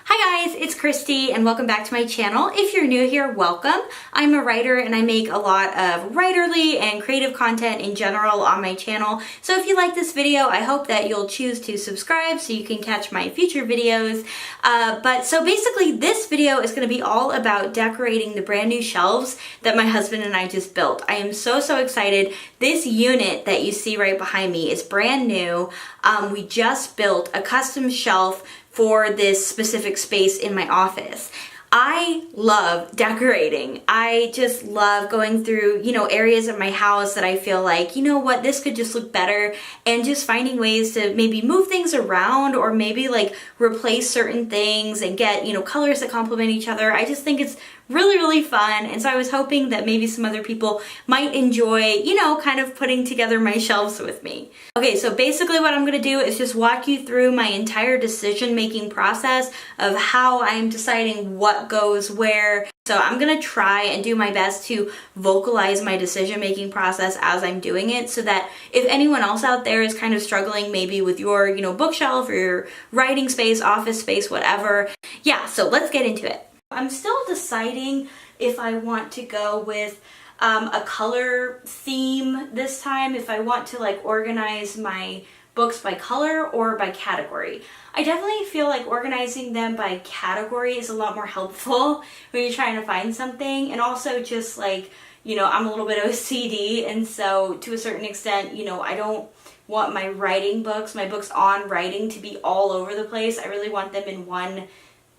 Hi guys, it's Christy and welcome back to my channel. If you're new here, welcome. I'm a writer and I make a lot of writerly and creative content in general on my channel. So if you like this video, I hope that you'll choose to subscribe so you can catch my future videos. So basically this video is going to be all about decorating the brand new shelves that my husband and I just built. I am so excited. This unit that you see right behind me is brand new. We just built a custom shelf for this specific space in my office. I love decorating. I just love going through, areas of my house that I feel like, this could just look better, and just finding ways to maybe move things around or maybe like replace certain things and get, colors that complement each other. I just think it's really fun. And so I was hoping that maybe some other people might enjoy, kind of putting together my shelves with me. Okay, so basically what I'm gonna do is just walk you through my entire decision-making process of how I'm deciding what goes where. So I'm gonna try and do my best to vocalize my decision-making process as I'm doing it, so that if anyone else out there is kind of struggling maybe with your, bookshelf or your writing space, office space, whatever. Yeah, so let's get into it. I'm still deciding if I want to go with a color theme this time, if I want to like organize my books by color or by category. I definitely feel like organizing them by category is a lot more helpful when you're trying to find something, and also just like, I'm a little bit OCD, and so to a certain extent, I don't want my writing books, my books on writing, to be all over the place. I really want them in one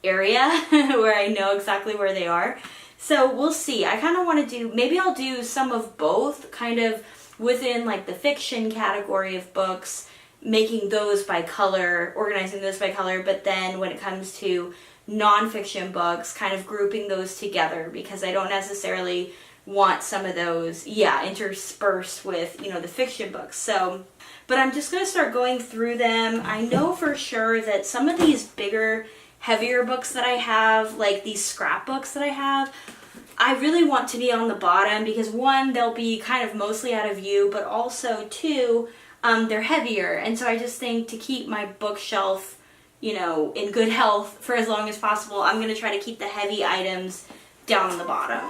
area where I know exactly where they are. So we'll see. I kind of want to do, maybe I'll do some of both, kind of within like the fiction category of books, making those by color, organizing those by color, but then when it comes to nonfiction books, kind of grouping those together, because I don't necessarily want some of those, interspersed with, the fiction books. So, but I'm just going to start going through them. I know for sure that some of these bigger, heavier books that I have, like these scrapbooks that I have, I really want to be on the bottom because one, they'll be kind of mostly out of view, but also two, they're heavier. And so I just think to keep my bookshelf, in good health for as long as possible, I'm going to try to keep the heavy items down on the bottom.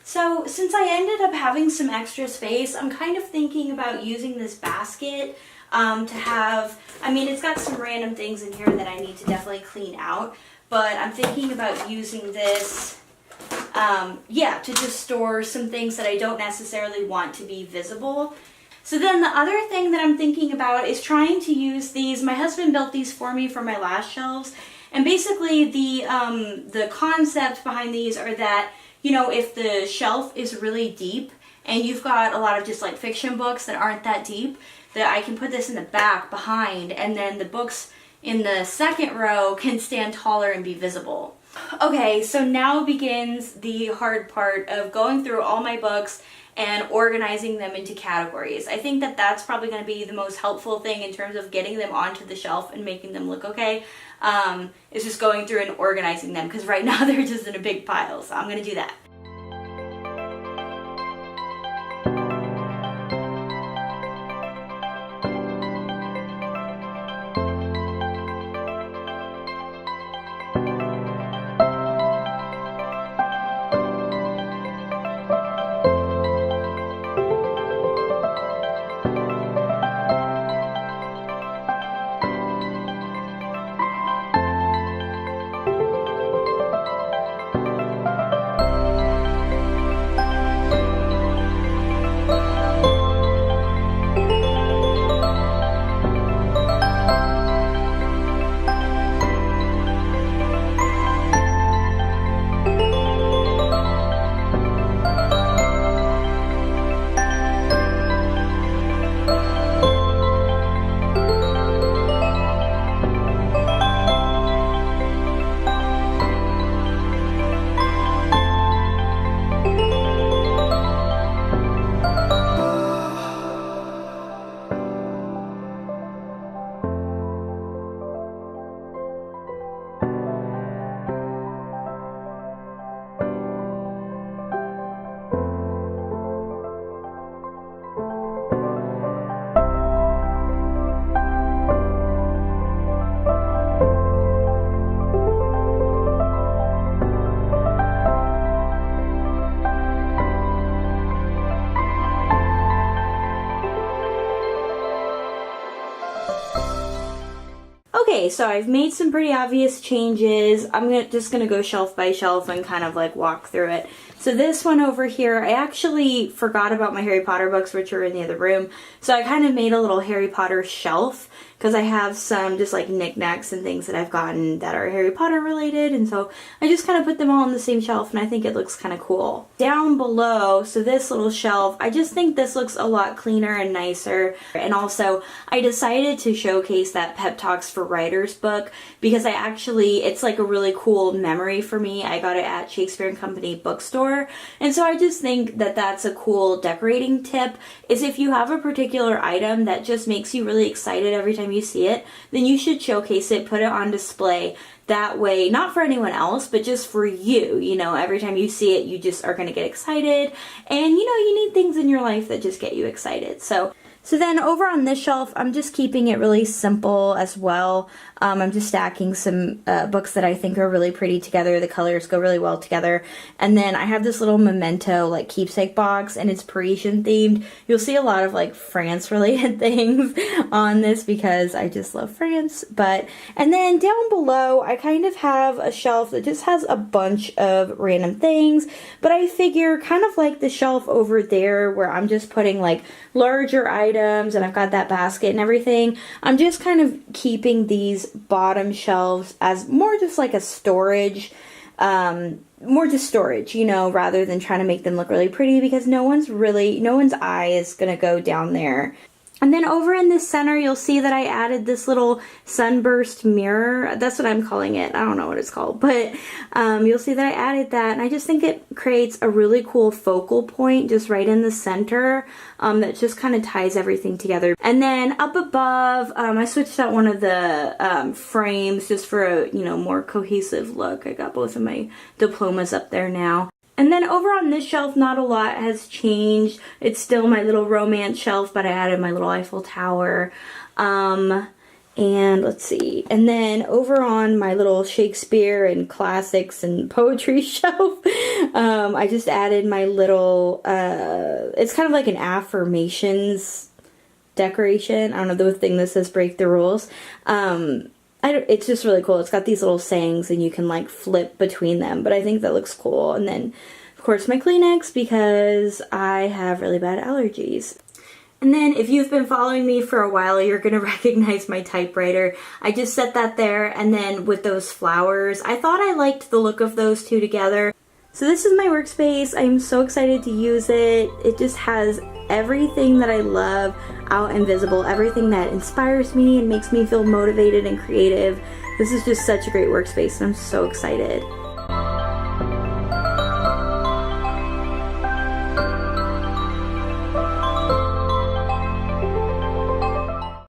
So since I ended up having some extra space, I'm kind of thinking about using this basket to have, it's got some random things in here that I need to definitely clean out, but I'm thinking about using this, to just store some things that I don't necessarily want to be visible. So then the other thing that I'm thinking about is trying to use these. My husband built these for me for my last shelves, and basically the concept behind these are that, if the shelf is really deep and you've got a lot of just like fiction books that aren't that deep, that I can put this in the back behind, and then the books in the second row can stand taller and be visible. Okay, so now begins the hard part of going through all my books and organizing them into categories. I think that that's probably going to be the most helpful thing in terms of getting them onto the shelf and making them look okay. Is just going through and organizing them, because right now they're just in a big pile, so I'm going to do that. Okay, so I've made some pretty obvious changes. I'm just gonna go shelf by shelf and kind of like walk through it. So this one over here, I actually forgot about my Harry Potter books, which are in the other room. So I kind of made a little Harry Potter shelf because I have some just like knickknacks and things that I've gotten that are Harry Potter related, and so I just kind of put them all on the same shelf, and I think it looks kind of cool. Down below, so this little shelf, I just think this looks a lot cleaner and nicer, and also I decided to showcase that Pep Talks for Writers book because it's like a really cool memory for me. I got it at Shakespeare & Company bookstore, and so I just think that that's a cool decorating tip, is if you have a particular item that just makes you really excited every time you see it, then you should showcase it, put it on display. That way, not for anyone else, but just for you, you know, every time you see it, you just are going to get excited. And, you know, you need things in your life that just get you excited. So then over on this shelf, I'm just keeping it really simple as well. I'm just stacking some books that I think are really pretty together. The colors go really well together. And then I have this little memento, like, keepsake box, and it's Parisian themed. You'll see a lot of, like, France related things on this because I just love France. And then down below, I kind of have a shelf that just has a bunch of random things. But I figure kind of like the shelf over there where I'm just putting, like, larger items, and I've got that basket and everything. I'm just kind of keeping these bottom shelves as more just like a storage, more just storage, you know, rather than trying to make them look really pretty, because no one's eye is gonna go down there. And then over in the center, you'll see that I added this little sunburst mirror. That's what I'm calling it. I don't know what it's called, but you'll see that I added that. And I just think it creates a really cool focal point just right in the center that just kind of ties everything together. And then up above, I switched out one of the frames just for a, you know, more cohesive look. I got both of my diplomas up there now. And then over on this shelf, not a lot has changed. It's still my little romance shelf, but I added my little Eiffel Tower. And let's see. And then over on my little Shakespeare and classics and poetry shelf, I just added my little, it's kind of like an affirmations decoration. I don't know, the thing that says break the rules. It's just really cool. It's got these little sayings and you can like flip between them, but I think that looks cool. And then of course my Kleenex because I have really bad allergies. And then if you've been following me for a while, you're going to recognize my typewriter. I just set that there, and then with those flowers, I thought I liked the look of those two together. So this is my workspace. I'm so excited to use it. It just has everything that I love out and visible, everything that inspires me and makes me feel motivated and creative. This is just such a great workspace, and I'm so excited.